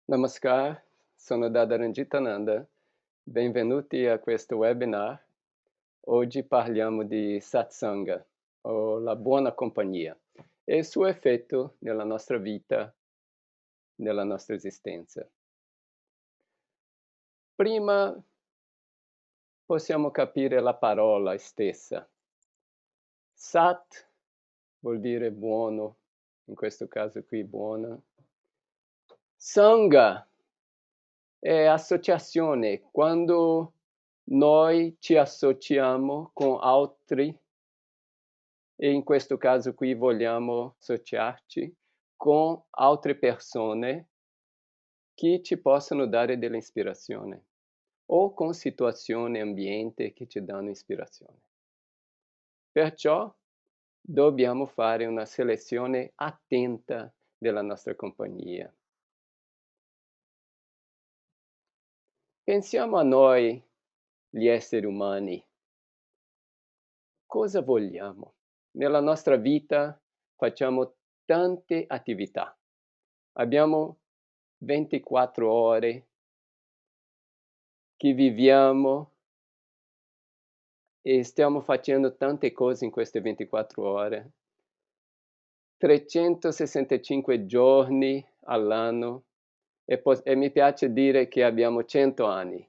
Namaskar, sono Dada Ranjitananda. Benvenuti a questo webinar. Oggi parliamo di satsanga, o la buona compagnia, e il suo effetto nella nostra vita, nella nostra esistenza. Prima possiamo capire la parola stessa. Sat vuol dire buono, in questo caso qui buona. Sangha è associazione, quando noi ci associamo con altri e in questo caso qui vogliamo associarci con altre persone che ci possono dare dell'ispirazione o con situazioni e ambiente che ci danno ispirazione. Perciò dobbiamo fare una selezione attenta della nostra compagnia. Pensiamo a noi, gli esseri umani. Cosa vogliamo? Nella nostra vita facciamo tante attività. Abbiamo 24 ore che viviamo e stiamo facendo tante cose in queste 24 ore. 365 giorni all'anno e mi piace dire che abbiamo 100 anni.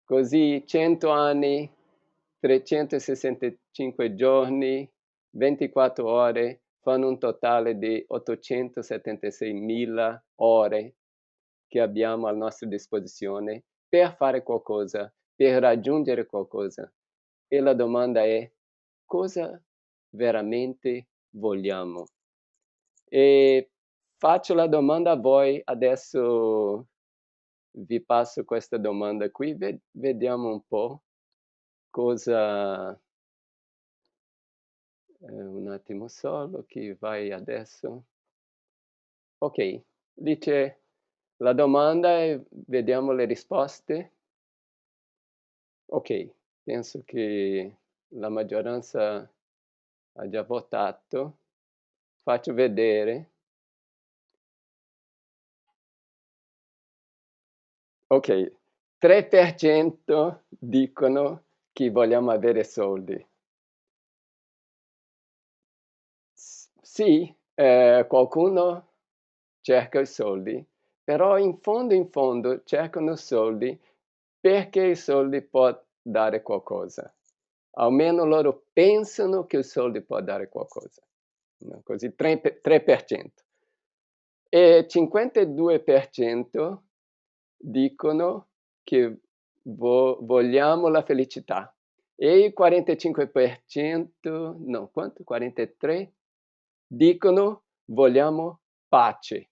Così 100 anni, 365 giorni, 24 ore fanno un totale di 876.000 ore che abbiamo a nostra disposizione per fare qualcosa, per raggiungere qualcosa. E la domanda è: cosa veramente vogliamo? E faccio la domanda a voi adesso. Vi passo questa domanda qui, vediamo un po' cosa un attimo solo, chi vai adesso. Ok, dice la domanda e vediamo le risposte. Ok, penso che la maggioranza ha già votato. Faccio vedere. Ok, 3% dicono che vogliamo avere soldi. Sì, qualcuno cerca i soldi, però in fondo cercano soldi perché i soldi può dare qualcosa. Almeno loro pensano che i soldi può dare qualcosa. No, così 3%. E 52% dicono che vogliamo la felicità. E il 45%, no, quanto? 43% dicono vogliamo pace.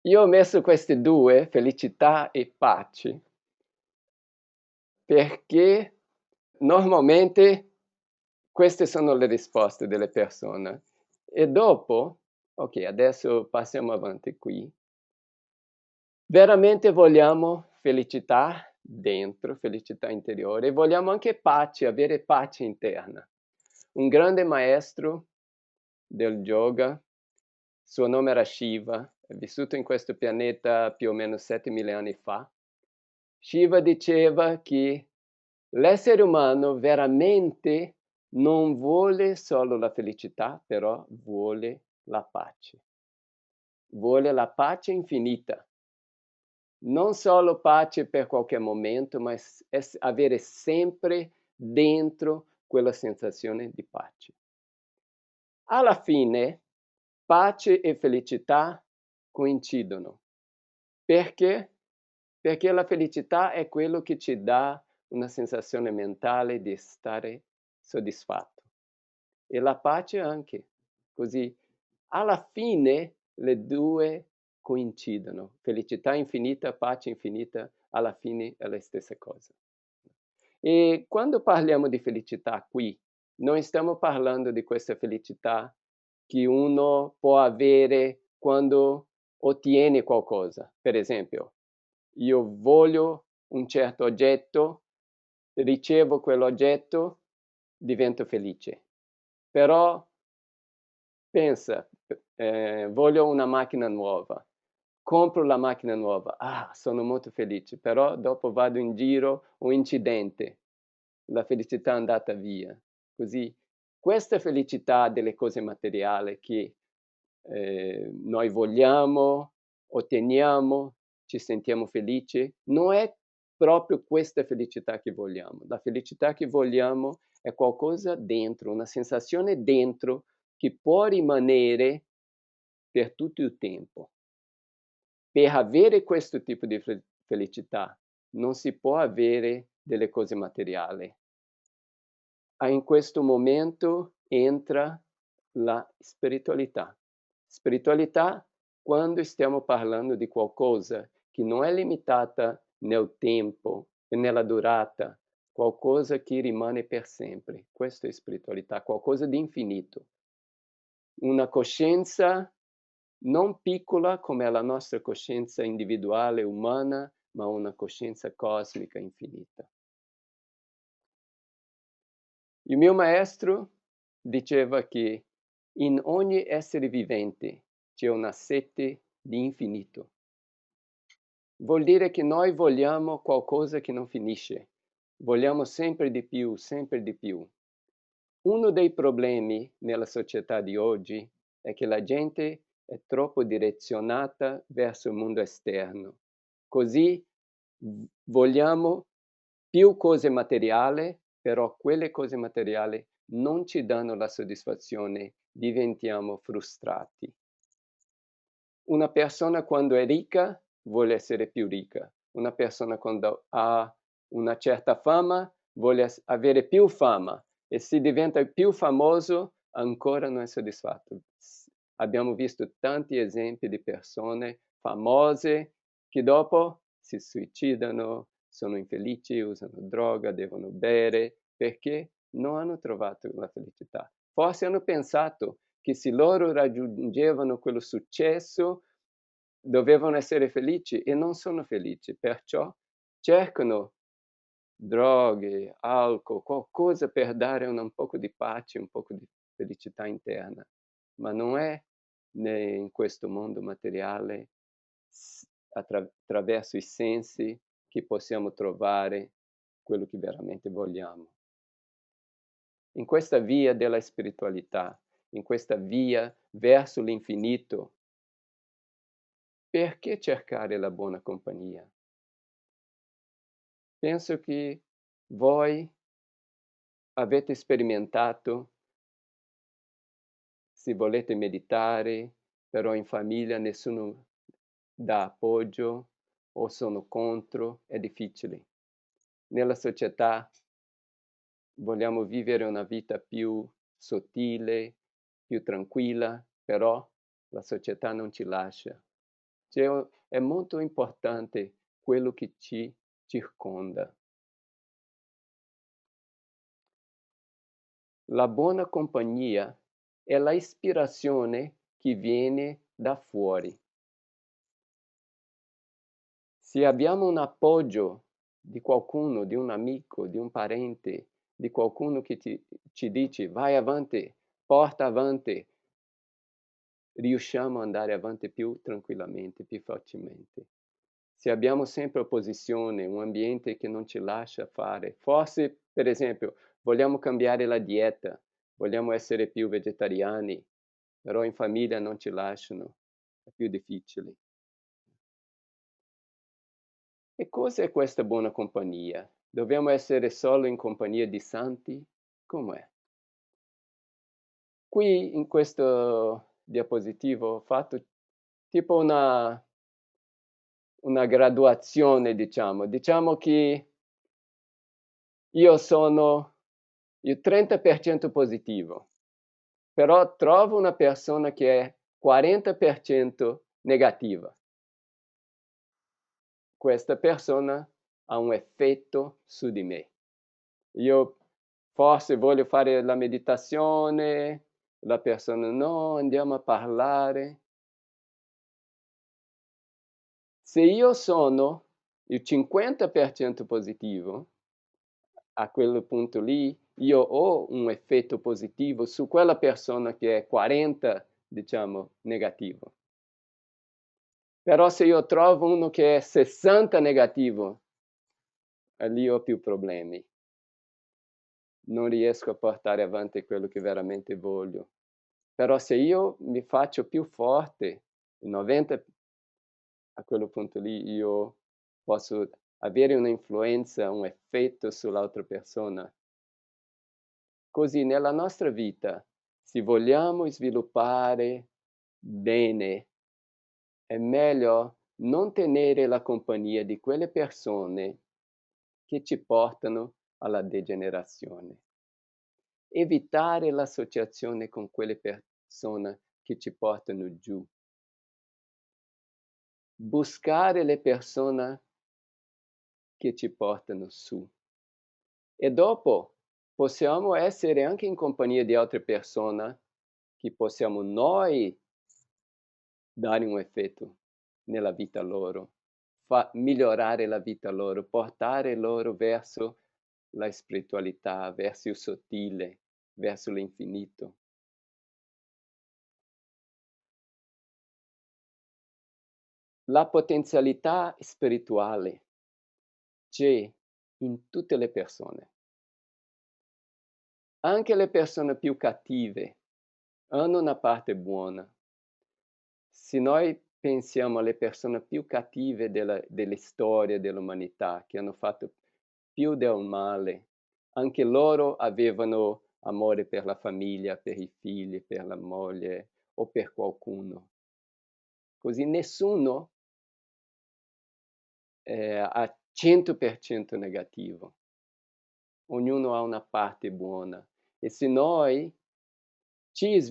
Io ho messo queste due, felicità e pace, perché normalmente queste sono le risposte delle persone. E dopo, ok, adesso passiamo avanti qui. Veramente vogliamo felicità dentro, felicità interiore, e vogliamo anche pace, avere pace interna. Un grande maestro del yoga, suo nome era Shiva, è vissuto in questo pianeta più o meno 7.000 anni fa. Shiva diceva che l'essere umano veramente non vuole solo la felicità, però vuole la pace. Vuole la pace infinita. Non solo pace per qualche momento, ma avere sempre dentro quella sensazione di pace. Alla fine, pace e felicità coincidono. Perché? Perché la felicità è quello che ci dà una sensazione mentale di stare soddisfatto. E la pace anche. Così, alla fine, le due coincidono. Felicità infinita, pace infinita, alla fine è la stessa cosa. E quando parliamo di felicità qui, non stiamo parlando di questa felicità che uno può avere quando ottiene qualcosa. Per esempio, io voglio un certo oggetto, ricevo quell'oggetto, divento felice. Però Pensa, voglio una macchina nuova, compro la macchina nuova, sono molto felice, però dopo vado in giro, un incidente, la felicità è andata via. Così questa felicità delle cose materiali che noi vogliamo, otteniamo, ci sentiamo felici, non è proprio questa felicità che vogliamo. La felicità che vogliamo è qualcosa dentro, una sensazione dentro che può rimanere per tutto il tempo. Per avere questo tipo di felicità non si può avere delle cose materiali. In questo momento entra la spiritualità. Spiritualità quando stiamo parlando di qualcosa che non è limitata nel tempo e nella durata, qualcosa che rimane per sempre. Questa è spiritualità, qualcosa di infinito. Una coscienza non piccola come la nostra coscienza individuale umana, ma una coscienza cosmica infinita. Il mio maestro diceva che in ogni essere vivente c'è una sete di infinito. Vuol dire che noi vogliamo qualcosa che non finisce, vogliamo sempre di più, sempre di più. Uno dei problemi nella società di oggi è che la gente è troppo direzionata verso il mondo esterno. Così vogliamo più cose materiali, però quelle cose materiali non ci danno la soddisfazione, diventiamo frustrati. Una persona quando è ricca vuole essere più ricca, una persona quando ha una certa fama vuole avere più fama e se diventa più famoso ancora non è soddisfatto. Abbiamo visto tanti esempi di persone famose che dopo si suicidano, sono infelici, usano droga, devono bere, perché non hanno trovato la felicità. Forse hanno pensato che se loro raggiungevano quello successo dovevano essere felici e non sono felici, perciò cercano droghe, alcol, qualcosa per dare un poco di pace, un poco di felicità interna, ma non è in questo mondo materiale attraverso i sensi che possiamo trovare quello che veramente vogliamo. In questa via della spiritualità, in questa via verso l'infinito, perché cercare la buona compagnia? Penso che voi avete sperimentato, se volete meditare, però in famiglia nessuno dà appoggio o sono contro, è difficile. Nella società vogliamo vivere una vita più sottile, più tranquilla, però la società non ci lascia. È molto importante quello che ci circonda. La buona compagnia è la ispirazione che viene da fuori. Se abbiamo un appoggio di qualcuno, di un amico, di un parente, di qualcuno che ci dice vai avanti, porta avanti, riusciamo ad andare avanti più tranquillamente, più facilmente. Se abbiamo sempre opposizione, un ambiente che non ci lascia fare, forse per esempio vogliamo cambiare la dieta, vogliamo essere più vegetariani, però in famiglia non ci lasciano, è più difficile. E cos'è questa buona compagnia? Dobbiamo essere solo in compagnia di santi? Com'è? Qui in questo diapositivo ho fatto tipo una graduazione, diciamo. Diciamo che io sono il 30% positivo, però trovo una persona che è 40% negativa. Questa persona ha un effetto su di me. Io forse voglio fare la meditazione, la persona no, andiamo a parlare. Se io sono il 50% positivo, a quel punto lì io ho un effetto positivo su quella persona che è 40, diciamo, negativo. Però se io trovo uno che è 60 negativo, lì ho più problemi. Non riesco a portare avanti quello che veramente voglio. Però se io mi faccio più forte, il 90, a quel punto lì io posso avere un'influenza, un effetto sull'altra persona. Così nella nostra vita, se vogliamo sviluppare bene, è meglio non tenere la compagnia di quelle persone che ci portano alla degenerazione. Evitare l'associazione con quelle persone che ci portano giù. Buscare le persone che ci portano su. E dopo possiamo essere anche in compagnia di altre persone che possiamo noi dare un effetto nella vita loro, migliorare la vita loro, portare loro verso la spiritualità, verso il sottile, verso l'infinito. La potenzialità spirituale c'è in tutte le persone. Anche le persone più cattive hanno una parte buona. Se noi pensiamo alle persone più cattive delle storie dell'umanità, che hanno fatto più del male, anche loro avevano amore per la famiglia, per i figli, per la moglie o per qualcuno. Così nessuno è a 100% negativo. Ognuno ha una parte buona. E se noi ci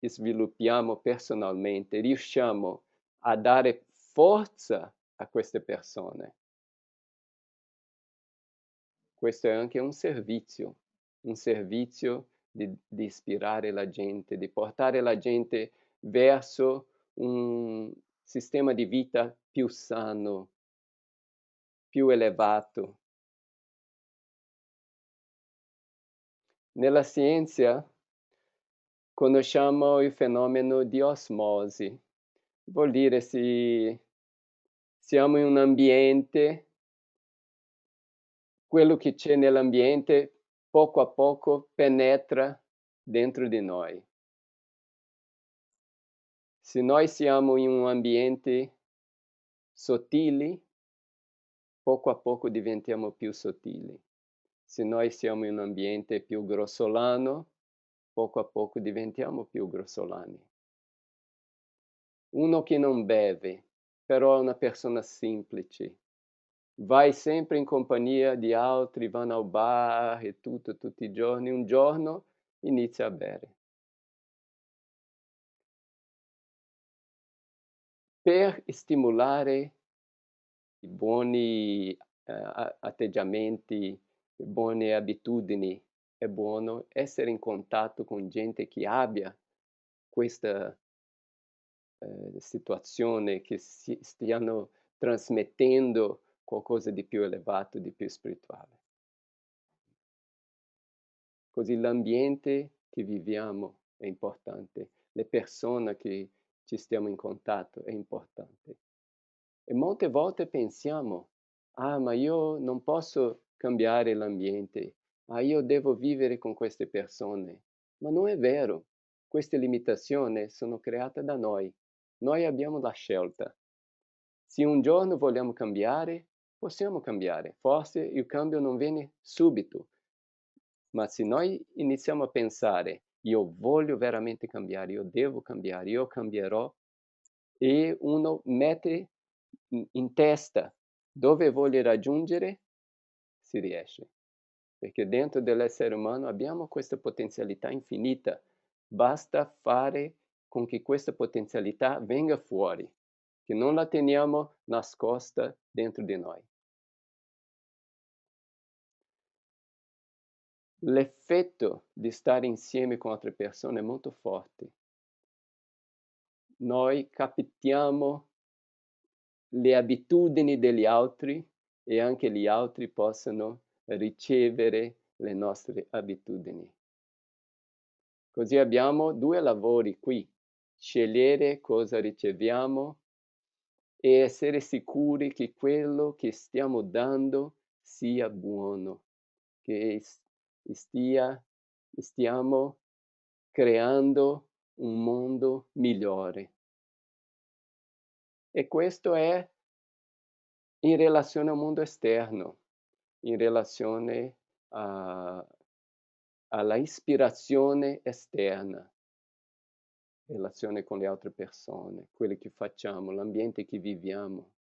sviluppiamo personalmente, riusciamo a dare forza a queste persone, questo è anche un servizio di ispirare la gente, di portare la gente verso un sistema di vita più sano, più elevato. Nella scienza conosciamo il fenomeno di osmosi. Vuol dire se siamo in un ambiente, quello che c'è nell'ambiente poco a poco penetra dentro di noi. Se noi siamo in un ambiente sottile, poco a poco diventiamo più sottili. Se noi siamo in un ambiente più grossolano, poco a poco diventiamo più grossolani. Uno che non beve, però è una persona semplice, vai sempre in compagnia di altri, vanno al bar e tutto, tutti i giorni, un giorno inizia a bere. Per stimolare i buoni atteggiamenti, buone abitudini, è buono essere in contatto con gente che abbia questa situazione, che stiano trasmettendo qualcosa di più elevato, di più spirituale. Così l'ambiente che viviamo è importante, le persone che ci stiamo in contatto è importante. E molte volte pensiamo, ma io non posso cambiare l'ambiente, io devo vivere con queste persone. Ma non è vero, queste limitazioni sono create da noi. Noi abbiamo la scelta. Se un giorno vogliamo cambiare, possiamo cambiare. Forse il cambio non viene subito, ma se noi iniziamo a pensare, io voglio veramente cambiare, io devo cambiare, io cambierò, e uno mette in testa dove voglio raggiungere, si riesce. Perché dentro dell'essere umano abbiamo questa potenzialità infinita. Basta fare con che questa potenzialità venga fuori, che non la teniamo nascosta dentro di noi. L'effetto di stare insieme con altre persone è molto forte. Noi captiamo le abitudini degli altri e anche gli altri possono ricevere le nostre abitudini. Così abbiamo due lavori qui: scegliere cosa riceviamo e essere sicuri che quello che stiamo dando sia buono, che stiamo creando un mondo migliore. E questo è in relazione al mondo esterno, in relazione a alla ispirazione esterna, relazione con le altre persone, quello che facciamo, l'ambiente che viviamo.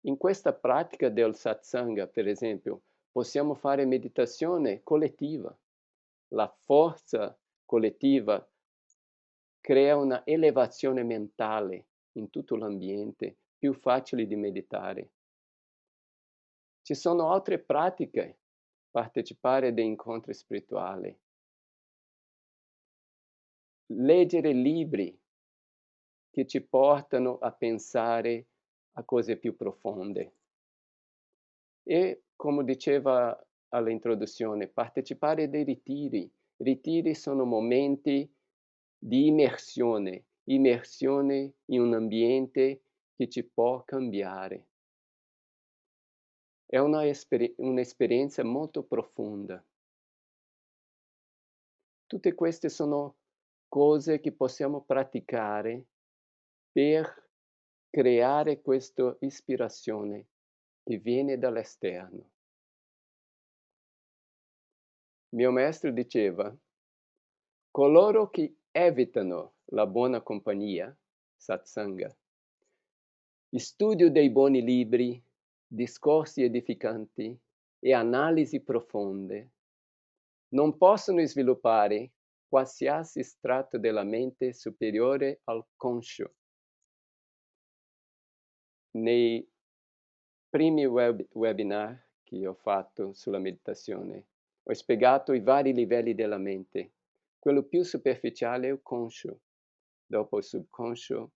In questa pratica del satsanga, per esempio, possiamo fare meditazione collettiva. La forza collettiva crea una elevazione mentale in tutto l'ambiente, più facile di meditare. Ci sono altre pratiche, partecipare a incontri spirituali, leggere libri che ci portano a pensare a cose più profonde. E, come diceva all'introduzione, partecipare a dei ritiri. Ritiri sono momenti di immersione in un ambiente che ci può cambiare. È un'esperienza molto profonda. Tutte queste sono cose che possiamo praticare per creare questa ispirazione che viene dall'esterno. Mio maestro diceva: coloro che evitano la buona compagnia, satsanga, studio dei buoni libri, discorsi edificanti e analisi profonde, non possono sviluppare qualsiasi strato della mente superiore al conscio. Nei primi webinar che ho fatto sulla meditazione, ho spiegato i vari livelli della mente. Quello più superficiale è il conscio, dopo il subconscio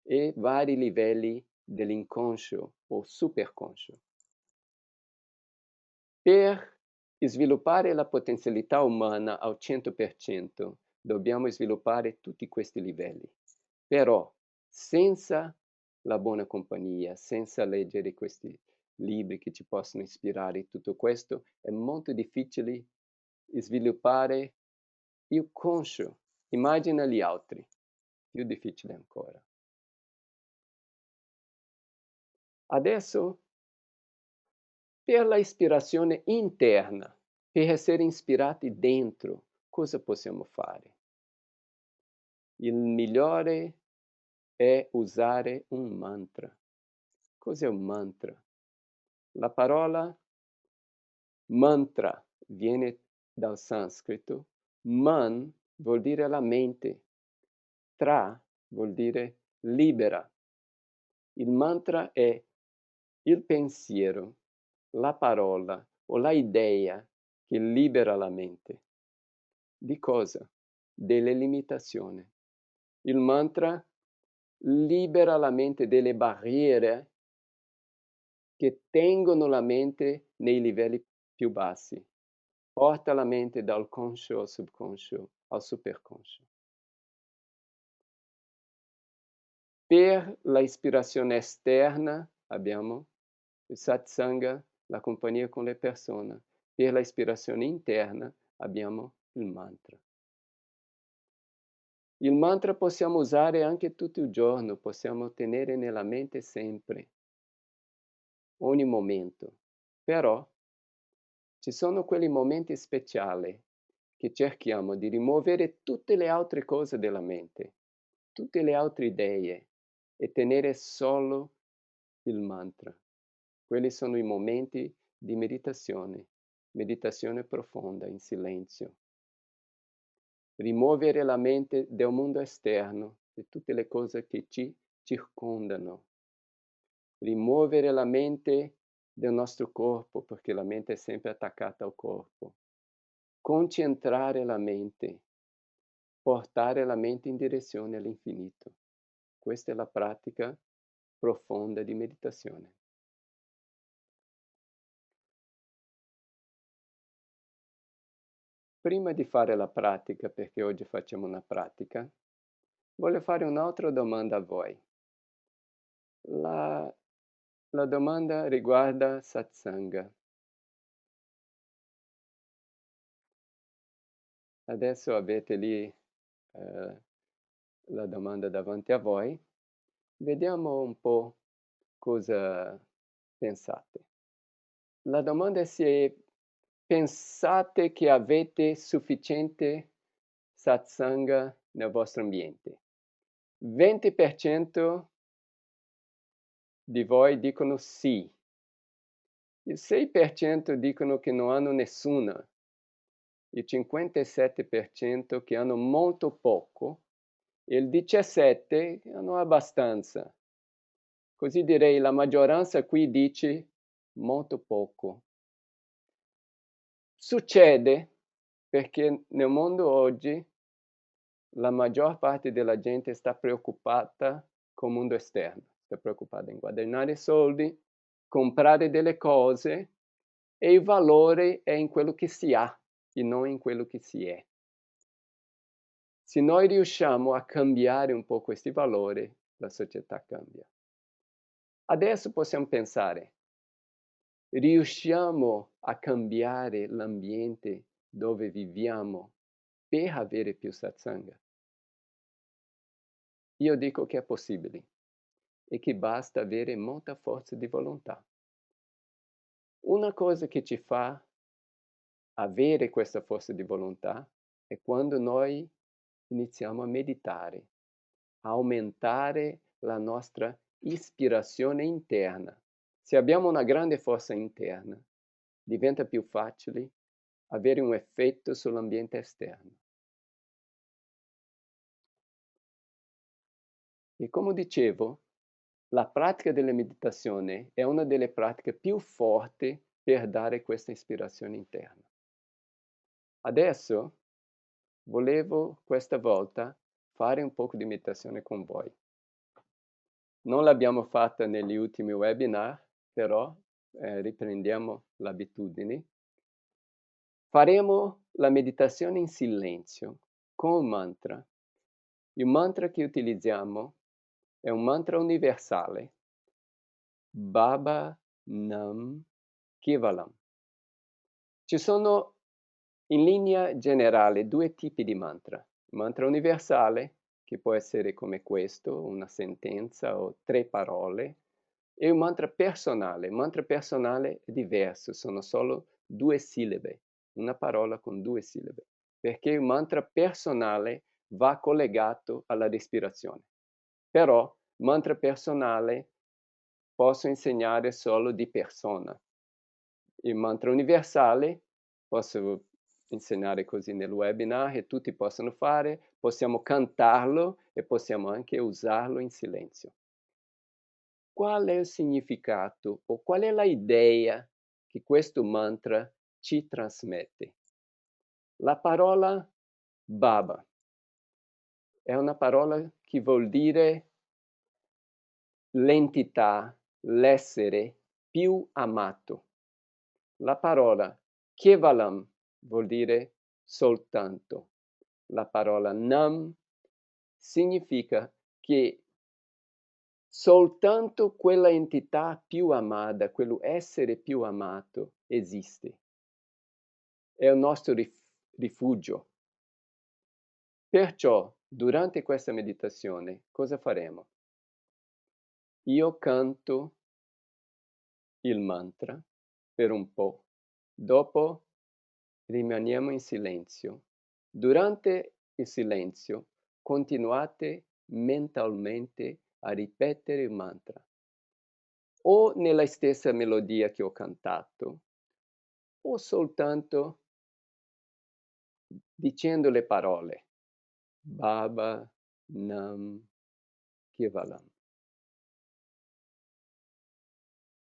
e vari livelli dell'inconscio o superconscio. Per sviluppare la potenzialità umana al 100%, dobbiamo sviluppare tutti questi livelli. Però, senza la buona compagnia, senza leggere questi libri che ci possono ispirare, tutto questo, è molto difficile sviluppare il conscio. Immagina gli altri, più difficile ancora. Adesso, per la ispirazione interna, per essere ispirati dentro, cosa possiamo fare? Il migliore è usare un mantra. Cos'è un mantra? La parola mantra viene dal sanscrito. Man vuol dire la mente, tra vuol dire libera. Il mantra è il pensiero, la parola o la idea che libera la mente. Di cosa? Delle limitazioni. Il mantra libera la mente delle barriere che tengono la mente nei livelli più bassi. Porta la mente dal conscio al subconscio al superconscio. Per la ispirazione esterna abbiamo il satsanga, la compagnia con le persone. Per la ispirazione interna abbiamo il mantra. Il mantra possiamo usare anche tutto il giorno, possiamo tenere nella mente sempre, ogni momento. Però ci sono quei momenti speciali che cerchiamo di rimuovere tutte le altre cose della mente, tutte le altre idee e tenere solo il mantra. Quelli sono i momenti di meditazione profonda in silenzio. Rimuovere la mente del mondo esterno, di tutte le cose che ci circondano. Rimuovere la mente del nostro corpo, perché la mente è sempre attaccata al corpo. Concentrare la mente, portare la mente in direzione all'infinito. Questa è la pratica profonda di meditazione. Prima di fare la pratica, perché oggi facciamo una pratica, voglio fare un'altra domanda a voi. La, la domanda riguarda satsanga. Adesso avete lì la domanda davanti a voi. Vediamo un po' cosa pensate. La domanda è se pensate che avete sufficiente satsanga nel vostro ambiente. 20% di voi dicono sì, il 6% dicono che non hanno nessuna, il 57% che hanno molto poco e il 17% che hanno abbastanza. Così direi la maggioranza qui dice molto poco. Succede perché nel mondo oggi la maggior parte della gente sta preoccupata col mondo esterno, sta preoccupata in guadagnare soldi, comprare delle cose e il valore è in quello che si ha e non in quello che si è. Se noi riusciamo a cambiare un po' questi valori, la società cambia. Adesso possiamo pensare, riusciamo a cambiare l'ambiente dove viviamo per avere più satsanga? Io dico che è possibile e che basta avere molta forza di volontà. Una cosa che ci fa avere questa forza di volontà è quando noi iniziamo a meditare, a aumentare la nostra ispirazione interna. Se abbiamo una grande forza interna, diventa più facile avere un effetto sull'ambiente esterno. E come dicevo, la pratica della meditazione è una delle pratiche più forti per dare questa ispirazione interna. Adesso volevo questa volta fare un po' di meditazione con voi. Non l'abbiamo fatta negli ultimi webinar, però riprendiamo l'abitudine. Faremo la meditazione in silenzio con un mantra. Il mantra che utilizziamo è un mantra universale. Baba Nam Kevalam. Ci sono in linea generale due tipi di mantra. Il mantra universale, che può essere come questo, una sentenza o 3 parole, e un mantra personale. Il mantra personale è diverso, sono solo 2 sillabe, una parola con 2 sillabe, perché il mantra personale va collegato alla respirazione. Però il mantra personale posso insegnare solo di persona. Il mantra universale posso insegnare così nel webinar e tutti possono fare, possiamo cantarlo e possiamo anche usarlo in silenzio. Qual è il significato o qual è la idea che questo mantra ci trasmette? La parola Baba è una parola che vuol dire l'entità, l'essere più amato. La parola Kevalam vuol dire soltanto. La parola Nam significa che soltanto quella entità più amata, quell'essere più amato esiste. È il nostro rifugio. Perciò, durante questa meditazione, cosa faremo? Io canto il mantra per un po', dopo rimaniamo in silenzio. Durante il silenzio continuate mentalmente a ripetere il mantra o nella stessa melodia che ho cantato o soltanto dicendo le parole Baba Nam Kevalam.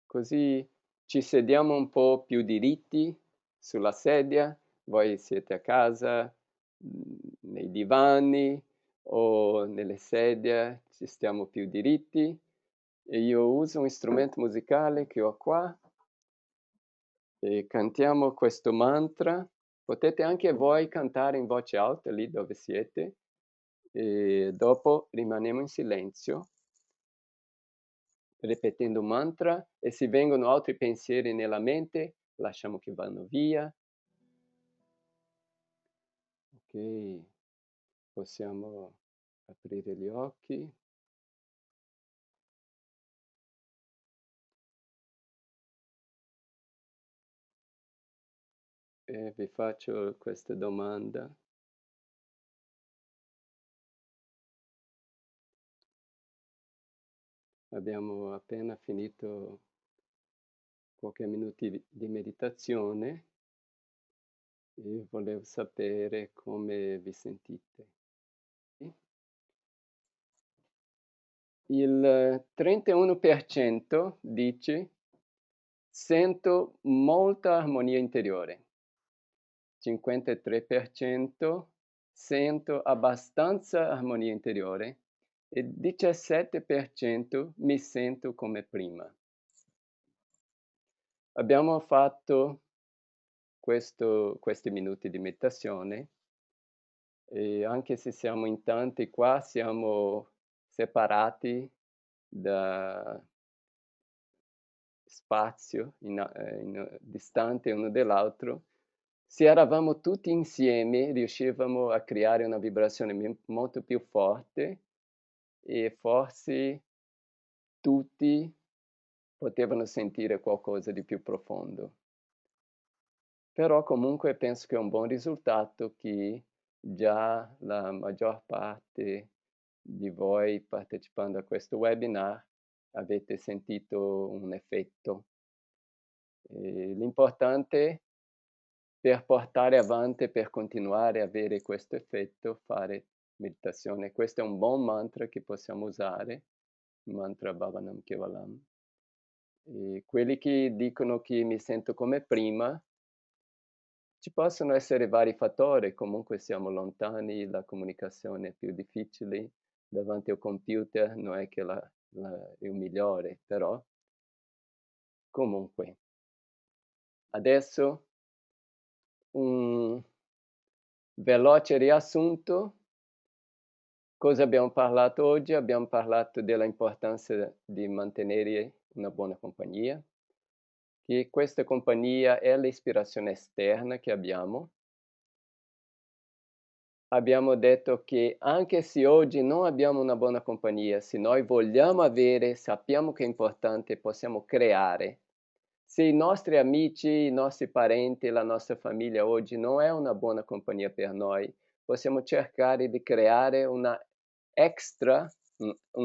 Così ci sediamo un po' più diritti sulla sedia, voi siete a casa, nei divani o nelle sedie, ci stiamo più diritti e io uso un strumento musicale che ho qua e cantiamo questo mantra Potete anche voi cantare in voce alta lì dove siete e dopo rimaniamo in silenzio, ripetendo un mantra e se vengono altri pensieri nella mente, lasciamo che vanno via. Ok, possiamo aprire gli occhi. E vi faccio questa domanda. Abbiamo appena finito pochi minuti di meditazione e volevo sapere come vi sentite. Il 31% dice sento molta armonia interiore. 53% sento abbastanza armonia interiore e 17% mi sento come prima. Abbiamo fatto questi minuti di meditazione e anche se siamo in tanti qua, siamo separati da spazio, distante uno dall'altro, se eravamo tutti insieme riuscivamo a creare una vibrazione molto più forte e forse tutti potevano sentire qualcosa di più profondo. Però comunque penso che è un buon risultato che già la maggior parte di voi partecipando a questo webinar avete sentito un effetto. L'importante per portare avanti, per continuare a avere questo effetto, fare meditazione. Questo è un buon mantra che possiamo usare, il mantra Bhavanam Kevalam. E quelli che dicono che mi sento come prima, ci possono essere vari fattori, comunque siamo lontani, la comunicazione è più difficile, davanti al computer non è che è il migliore, però comunque. Adesso un veloce riassunto. Cosa abbiamo parlato oggi? Abbiamo parlato dell'importanza di mantenere una buona compagnia, che questa compagnia è l'ispirazione esterna che abbiamo. Abbiamo detto che anche se oggi non abbiamo una buona compagnia, se noi vogliamo avere, sappiamo che è importante, possiamo creare. Se i nostri amici, i nostri parenti, la nostra famiglia oggi non è una buona compagnia per noi, possiamo cercare di creare un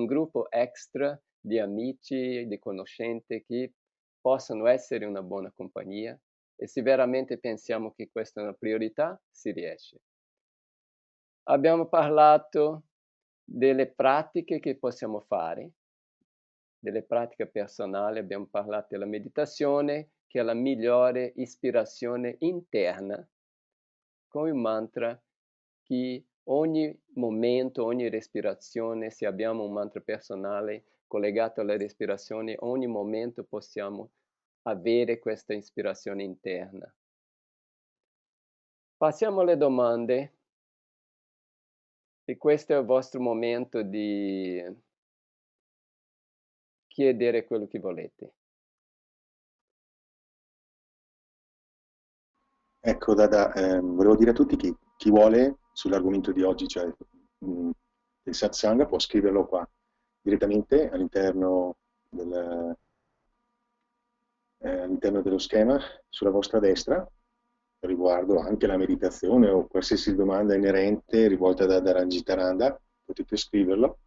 gruppo extra di amici, di conoscenti che possano essere una buona compagnia e se veramente pensiamo che questa è una priorità, si riesce. Abbiamo parlato delle pratiche che possiamo fare, delle pratiche personali, abbiamo parlato della meditazione, che è la migliore ispirazione interna, con il mantra che ogni momento, ogni respirazione, se abbiamo un mantra personale collegato alla respirazione, ogni momento possiamo avere questa ispirazione interna. Passiamo alle domande. E questo è il vostro momento di chiedere quello che volete. Ecco, Dada, volevo dire a tutti che chi vuole sull'argomento di oggi, cioè del satsanga, può scriverlo qua direttamente all'interno dello schema sulla vostra destra, riguardo anche la meditazione o qualsiasi domanda inerente rivolta da Ranjitaranda, potete scriverlo.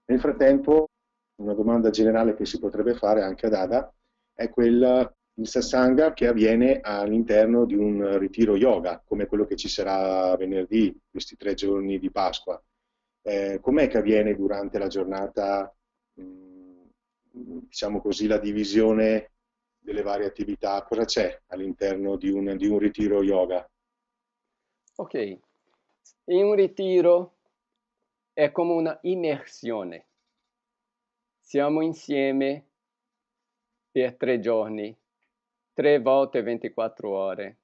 Nel frattempo, una domanda generale che si potrebbe fare anche a Dada è quella il satsanga che avviene all'interno di un ritiro yoga, come quello che ci sarà venerdì, questi 3 giorni di Pasqua. Com'è che avviene durante la giornata, diciamo così, la divisione delle varie attività? Cosa c'è all'interno di un ritiro yoga? Ok, in un ritiro è come una immersione. Siamo insieme per 3 giorni, 3 volte 24 ore.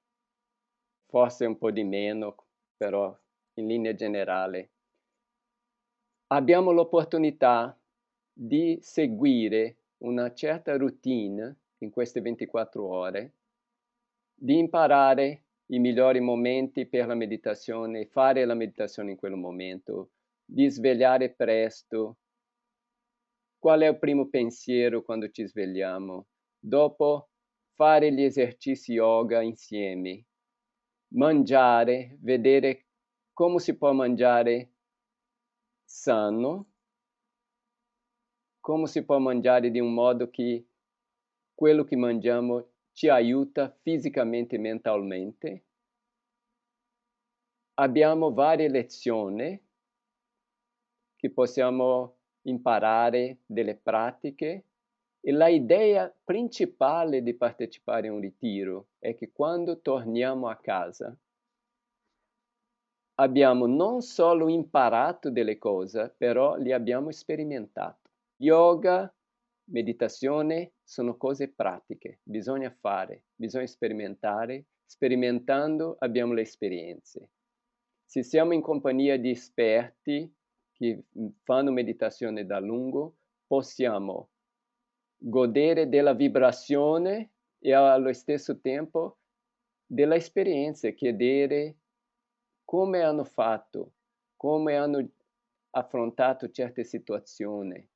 forse un po' di meno, però in linea generale. Abbiamo l'opportunità di seguire una certa routine in queste 24 ore, di imparare i migliori momenti per la meditazione, fare la meditazione in quel momento, di svegliare presto. Qual è il primo pensiero quando ci svegliamo? Dopo fare gli esercizi yoga insieme, mangiare, vedere come si può mangiare sano, come si può mangiare di un modo che quello che mangiamo ci aiuta fisicamente e mentalmente. Abbiamo varie lezioni che possiamo imparare, delle pratiche, e la idea principale di partecipare a un ritiro è che quando torniamo a casa abbiamo non solo imparato delle cose, però le abbiamo sperimentate. Yoga, meditazione sono cose pratiche, bisogna fare, bisogna sperimentare. Sperimentando abbiamo le esperienze. Se siamo in compagnia di esperti che fanno meditazione da lungo, possiamo godere della vibrazione e allo stesso tempo della esperienza, chiedere come hanno fatto, come hanno affrontato certe situazioni.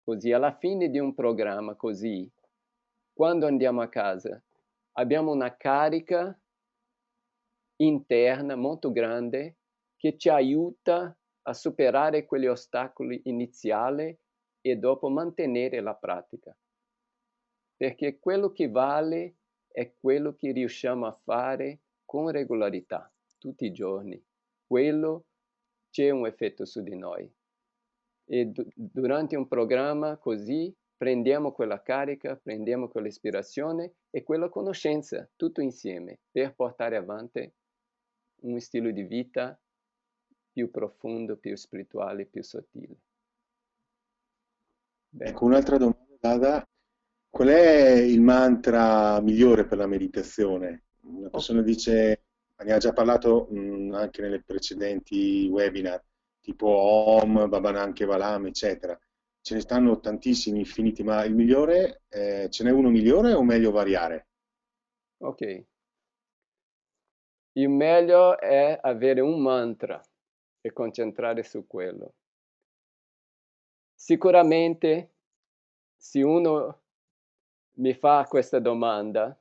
Così alla fine di un programma così, quando andiamo a casa, abbiamo una carica interna molto grande che ci aiuta a superare quegli ostacoli iniziali e dopo mantenere la pratica. Perché quello che vale è quello che riusciamo a fare con regolarità, tutti i giorni. Quello c'è un effetto su di noi. E durante un programma così prendiamo quella carica, prendiamo quell'ispirazione e quella conoscenza, tutto insieme, per portare avanti un stile di vita più profondo, più spirituale, più sottile. Bene. Ecco, un'altra domanda, Dada. Qual è il mantra migliore per la meditazione? Una Oh, persona dice, ne ha già parlato anche nelle precedenti webinar, tipo Om, Babanam Kevalam, eccetera. Ce ne stanno tantissimi, infiniti, ma il migliore, ce n'è uno migliore o meglio variare? ok. Il meglio è avere un mantra e concentrare su quello. Sicuramente, se uno mi fa questa domanda,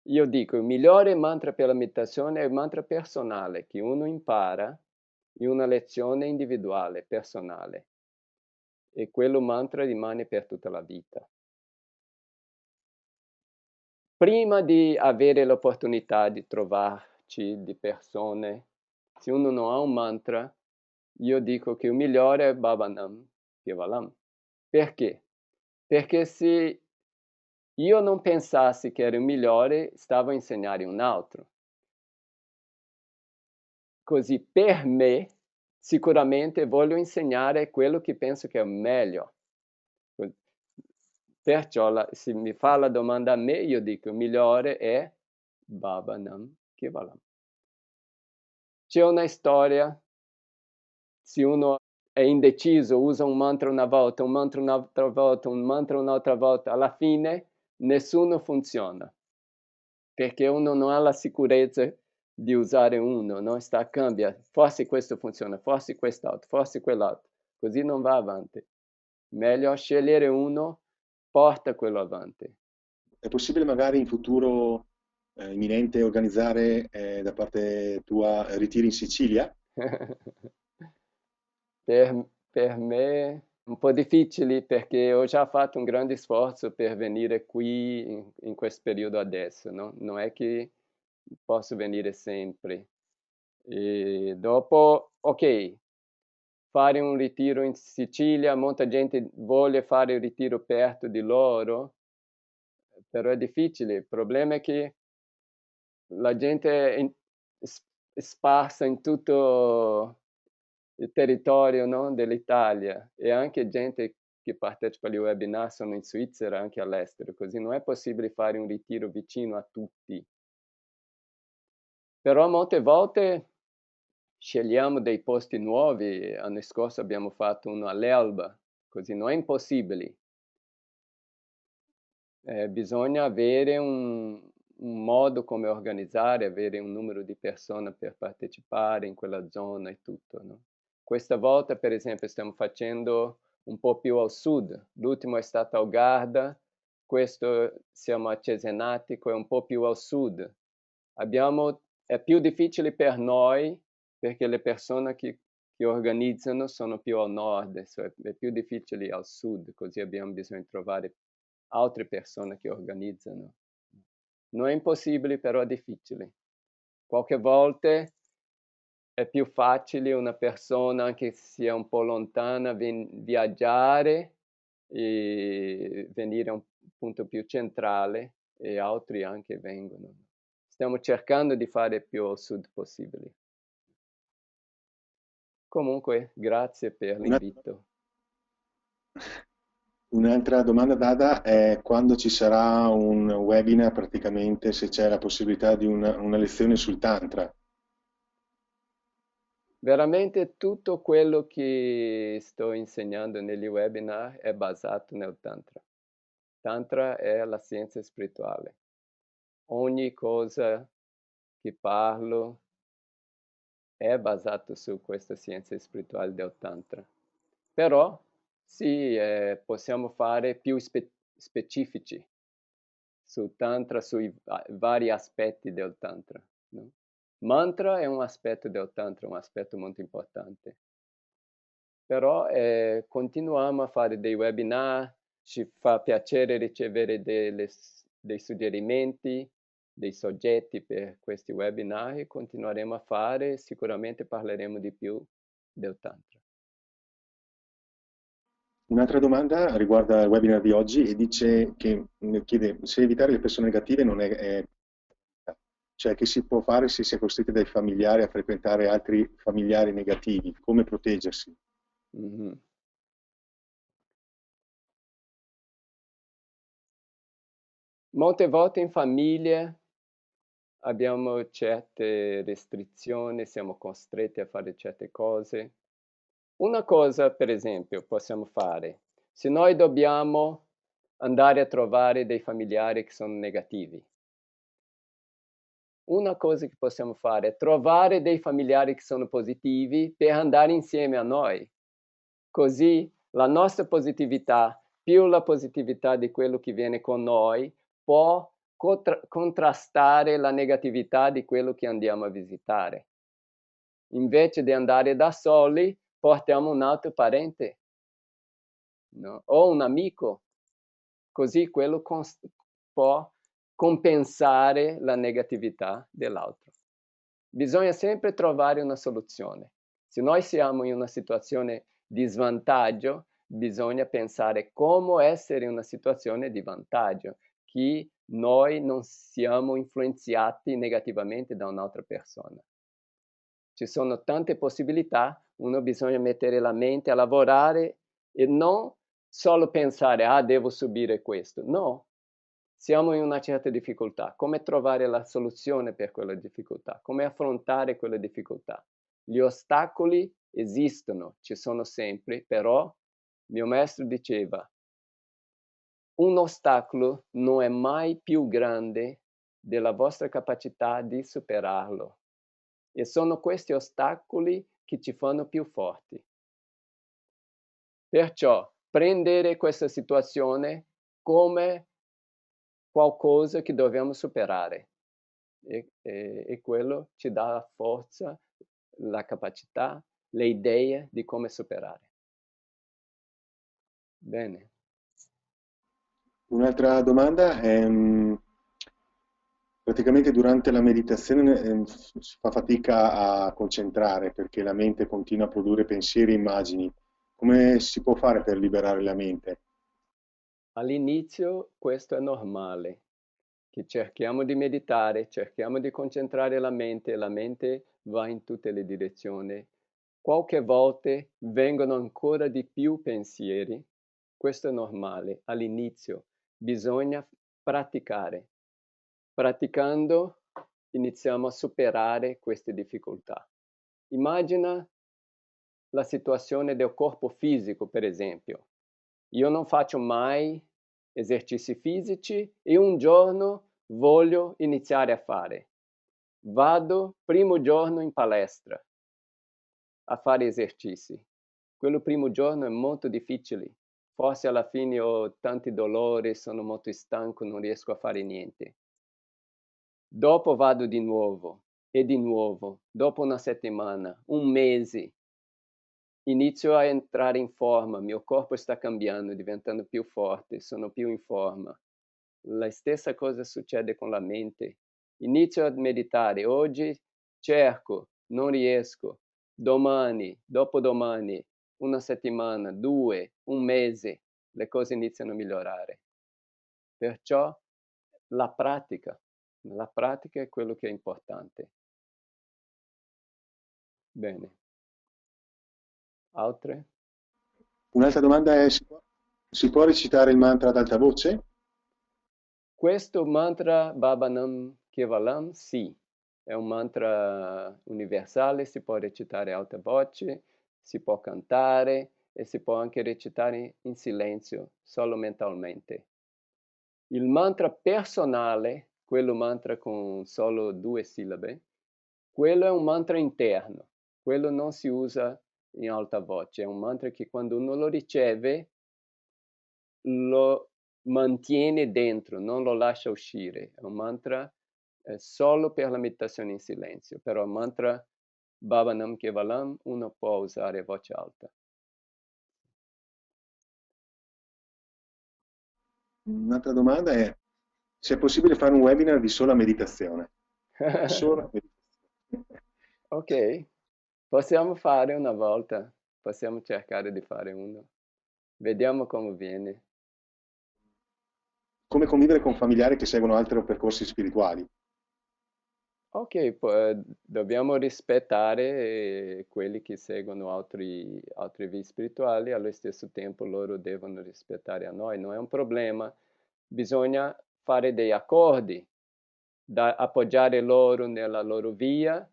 io dico il migliore mantra per la meditazione è il mantra personale che uno impara in una lezione individuale, personale. E quello mantra rimane per tutta la vita. Prima di avere l'opportunità di trovarci di persone, se uno non ha un mantra, io dico che il migliore è Bhavanam Kevalam. Perché? Perché se io non pensassi che era il migliore, stavo a insegnare un altro. Così per me, sicuramente voglio insegnare quello che penso che è meglio. Perciò se mi fa la domanda a me, io dico il migliore è Bhavanam Kevalam. C'è una storia, se uno è indeciso, usa un mantra una volta, un mantra un'altra volta, un mantra un'altra volta, alla fine nessuno funziona, perché uno non ha la sicurezza di usare uno, no? Cambia, forse questo funziona, forse quest'altro, forse quell'altro, così non va avanti. Meglio scegliere uno, porta quello avanti. È possibile magari in futuro imminente organizzare da parte tua ritiri in Sicilia? Per me un po' difficili perché ho già fatto un grande sforzo per venire qui in questo periodo adesso, no? Non è che posso venire sempre. E dopo, ok, fare un ritiro in Sicilia, molta gente vuole fare il ritiro perto di loro, però è difficile. Il problema è che la gente è sparsa in tutto il territorio, no, dell'Italia, e anche gente che partecipa agli webinar sono in Svizzera, anche all'estero, così non è possibile fare un ritiro vicino a tutti. Però molte volte scegliamo dei posti nuovi. L'anno scorso abbiamo fatto uno all'Elba, così non è impossibile. Bisogna avere un modo come organizzare, avere un numero di persone per partecipare in quella zona e tutto, no? Questa volta, per esempio, stiamo facendo un po' più al sud. L'ultimo è stato a Garda, questo siamo a Cesenatico, è un po' più al sud. È più difficile per noi perché le persone che organizzano sono più al nord, è più difficile al sud, così abbiamo bisogno di trovare altre persone che organizzano. Non è impossibile, però è difficile. Qualche volta è più facile una persona, anche se sia un po' lontana, viaggiare e venire a un punto più centrale e altri anche vengono. Stiamo cercando di fare più al sud possibile. Comunque, grazie per Una- l'invito. Un'altra domanda Dada è quando ci sarà un webinar, praticamente se c'è la possibilità di una lezione sul Tantra. Veramente tutto quello che sto insegnando negli webinar è basato nel Tantra. Tantra è la scienza spirituale. Ogni cosa che parlo è basato su questa scienza spirituale del Tantra. Però sì, possiamo fare più specifici su Tantra, sui vari aspetti del Tantra, no? Mantra è un aspetto del Tantra, un aspetto molto importante. Però continuiamo a fare dei webinar, ci fa piacere ricevere dei suggerimenti, dei soggetti per questi webinar e continueremo a fare, sicuramente parleremo di più del Tantra. Un'altra domanda riguarda il webinar di oggi e dice che chiede se evitare le persone negative non cioè che si può fare se si è costretti dai familiari a frequentare altri familiari negativi, come proteggersi. Mhm. Molte volte in famiglia abbiamo certe restrizioni, siamo costretti a fare certe cose. Una cosa, per esempio, possiamo fare, se noi dobbiamo andare a trovare dei familiari che sono negativi, una cosa che possiamo fare è trovare dei familiari che sono positivi per andare insieme a noi. Così la nostra positività più la positività di quello che viene con noi può contrastare la negatività di quello che andiamo a visitare. Invece di andare da soli, portiamo un altro parente, no? O un amico, così quello può compensare la negatività dell'altro. Bisogna sempre trovare una soluzione. Se noi siamo in una situazione di svantaggio, bisogna pensare come essere in una situazione di vantaggio, che noi non siamo influenzati negativamente da un'altra persona. Ci sono tante possibilità, uno bisogna mettere la mente a lavorare e non solo pensare, ah, devo subire questo. No, siamo in una certa difficoltà. Come trovare la soluzione per quella difficoltà? Come affrontare quelle difficoltà? Gli ostacoli esistono, ci sono sempre, però mio maestro diceva, un ostacolo non è mai più grande della vostra capacità di superarlo. E sono questi ostacoli che ci fanno più forti. Perciò prendere questa situazione come qualcosa che dobbiamo superare e quello ci dà la forza, la capacità, le idee di come superare. Bene. Un'altra domanda è, praticamente durante la meditazione si fa fatica a concentrare perché la mente continua a produrre pensieri e immagini. Come si può fare per liberare la mente? All'inizio questo è normale, che cerchiamo di meditare, cerchiamo di concentrare la mente va in tutte le direzioni. Qualche volta vengono ancora di più pensieri, questo è normale. All'inizio bisogna praticare. Praticando iniziamo a superare queste difficoltà. Immagina la situazione del corpo fisico, per esempio. Io non faccio mai esercizi fisici e un giorno voglio iniziare a fare. Vado primo giorno in palestra a fare esercizi. Quello primo giorno è molto difficile. Forse alla fine ho tanti dolori, sono molto stanco, non riesco a fare niente. Dopo vado di nuovo e di nuovo, dopo una settimana, un mese, inizio a entrare in forma, mio corpo sta cambiando, diventando più forte, sono più in forma. La stessa cosa succede con la mente. Inizio a meditare, oggi cerco, non riesco, domani, dopodomani, una settimana, 2, un mese, le cose iniziano a migliorare. Perciò la pratica è quello che è importante. Bene. Altre? Un'altra domanda è, si può recitare il mantra ad alta voce? Questo mantra Bhavanam Kevalam, sì, è un mantra universale, si può recitare a alta voce, si può cantare e si può anche recitare in silenzio, solo mentalmente. Il mantra personale, quello mantra con solo 2 sillabe, quello è un mantra interno, quello non si usa in alta voce, è un mantra che quando uno lo riceve lo mantiene dentro, non lo lascia uscire. È un mantra solo per la meditazione in silenzio, però il mantra Bhavanam Kevalam uno può usare a voce alta. Un'altra domanda è se è possibile fare un webinar di sola meditazione. Sola meditazione. Ok, possiamo fare una volta, possiamo cercare di fare uno. Vediamo come viene. Come convivere con familiari che seguono altri percorsi spirituali. Ok, dobbiamo rispettare quelli che seguono altre vie spirituali, allo stesso tempo loro devono rispettare a noi, non è un problema. Bisogna fare dei accordi, appoggiare loro nella loro via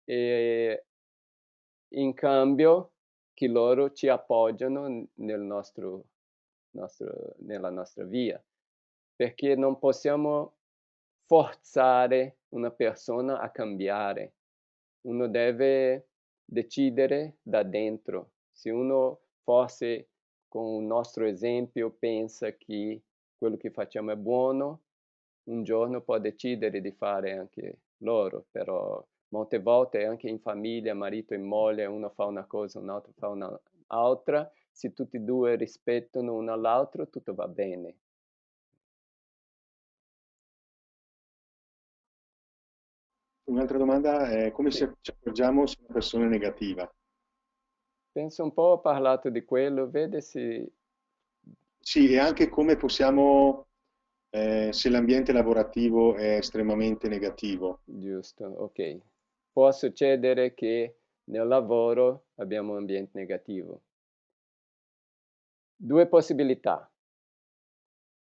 e in cambio che loro ci appoggiano nella nostra via, perché non possiamo forzare una persona a cambiare. Uno deve decidere da dentro. Se uno forse con il nostro esempio pensa che quello che facciamo è buono, un giorno può decidere di fare anche loro, però molte volte anche in famiglia, marito e moglie, uno fa una cosa, un altro fa un'altra, se tutti e due rispettano uno all'altro, tutto va bene. Un'altra domanda è come Sì. ci accorgiamo se una persona è negativa? Penso un po' ho parlato di quello, vede se... Sì, e anche come possiamo, se l'ambiente lavorativo è estremamente negativo. Giusto, ok. Può succedere che nel lavoro abbiamo un ambiente negativo. Due possibilità.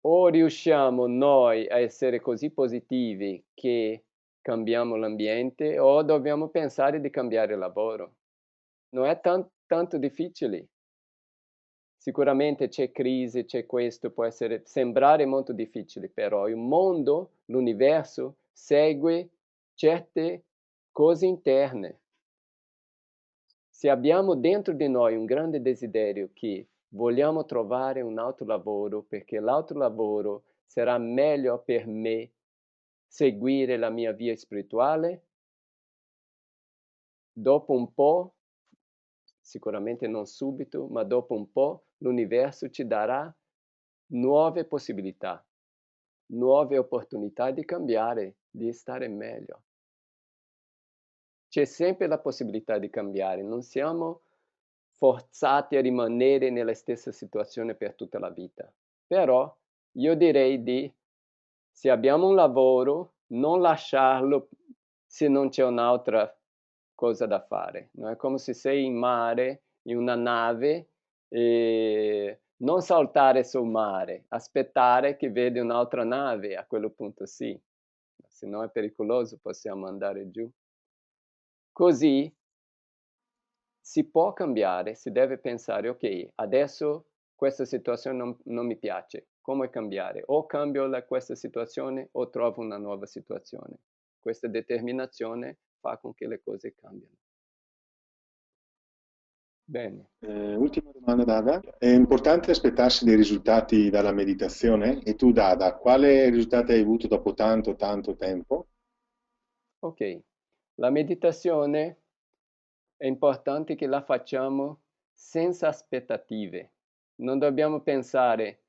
O riusciamo noi a essere così positivi che cambiamo l'ambiente o dobbiamo pensare di cambiare lavoro. Non è tanto difficile. Sicuramente c'è crisi, c'è questo, può sembrare molto difficile, però il mondo, l'universo, segue certe cose interne. Se abbiamo dentro di noi un grande desiderio che vogliamo trovare un altro lavoro perché l'altro lavoro sarà meglio per me seguire la mia via spirituale, dopo un po', sicuramente non subito, ma dopo un po' l'universo ci darà nuove possibilità, nuove opportunità di cambiare, di stare meglio. C'è sempre la possibilità di cambiare, non siamo forzati a rimanere nella stessa situazione per tutta la vita. Però io direi di, se abbiamo un lavoro, non lasciarlo se non c'è un'altra cosa da fare. No? È come se sei in mare, in una nave, e non saltare sul mare, aspettare che vedi un'altra nave, a quel punto sì. se não è pericoloso possiamo andare giù. Così si può cambiare, si deve pensare, ok, adesso questa situazione non mi piace, come cambiare? O cambio questa situazione o trovo una nuova situazione. Questa determinazione fa con che le cose cambiano. Bene. Ultima domanda, Dada. È importante aspettarsi dei risultati dalla meditazione? E tu, Dada, quale risultati hai avuto dopo tanto, tanto tempo? Ok, la meditazione è importante che la facciamo senza aspettative. Non dobbiamo pensare,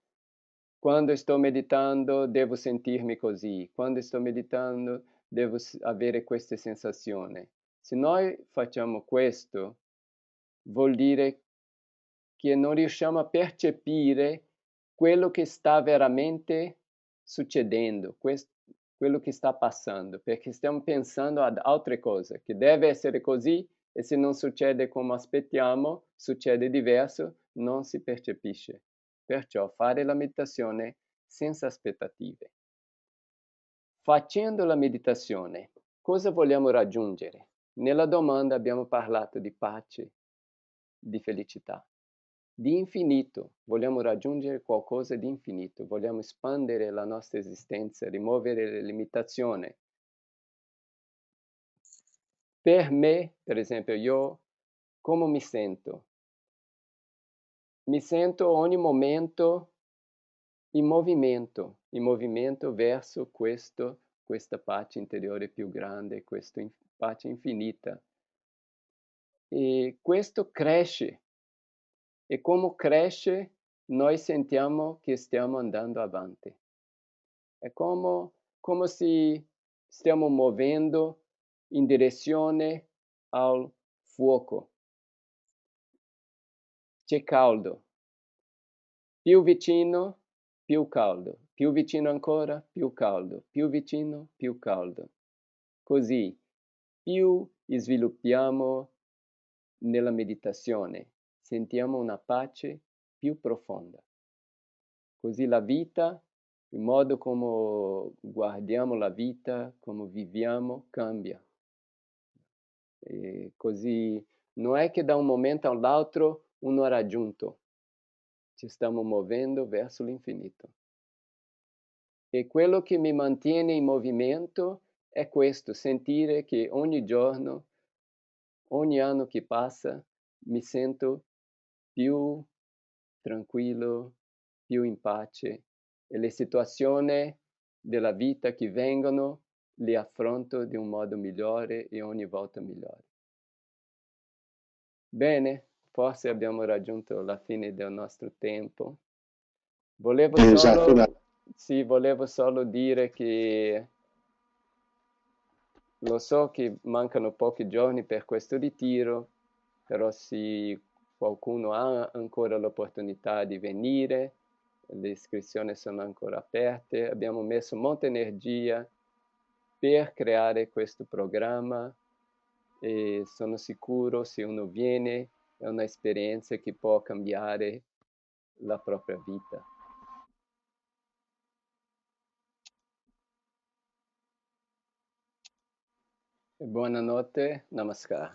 quando sto meditando devo sentirmi così, quando sto meditando devo avere queste sensazioni. Se noi facciamo questo, vuol dire che non riusciamo a percepire quello che sta veramente succedendo, quello che sta passando, perché stiamo pensando ad altre cose, che deve essere così e se non succede come aspettiamo, succede diverso, non si percepisce. Perciò fare la meditazione senza aspettative. Facendo la meditazione, cosa vogliamo raggiungere? Nella domanda abbiamo parlato di pace, di felicità, di infinito. Vogliamo raggiungere qualcosa di infinito, vogliamo espandere la nostra esistenza, rimuovere le limitazioni. Per me, per esempio, io come mi sento? Mi sento ogni momento in movimento verso questa pace interiore più grande, questa pace infinita. E questo cresce. E come cresce, noi sentiamo che stiamo andando avanti. È come se stiamo muovendo in direzione al fuoco. C'è caldo. Più vicino, più caldo. Più vicino ancora, più caldo. Più vicino, più caldo. Così, più sviluppiamo nella meditazione, sentiamo una pace più profonda. Così la vita, il modo come guardiamo la vita, come viviamo, cambia. E così non è che da un momento all'altro uno ha raggiunto, ci stiamo muovendo verso l'infinito. E quello che mi mantiene in movimento è questo, sentire che ogni giorno, ogni anno che passa, mi sento più tranquillo, più in pace e le situazioni della vita che vengono le affronto di un modo migliore e ogni volta migliore. Bene, forse abbiamo raggiunto la fine del nostro tempo. Volevo Esatto, solo, Dada. sì, volevo solo dire che lo so che mancano pochi giorni per questo ritiro, però se qualcuno ha ancora l'opportunità di venire, le iscrizioni sono ancora aperte, abbiamo messo molta energia per creare questo programma e sono sicuro se uno viene è un'esperienza che può cambiare la propria vita. E buonanotte, namaskar.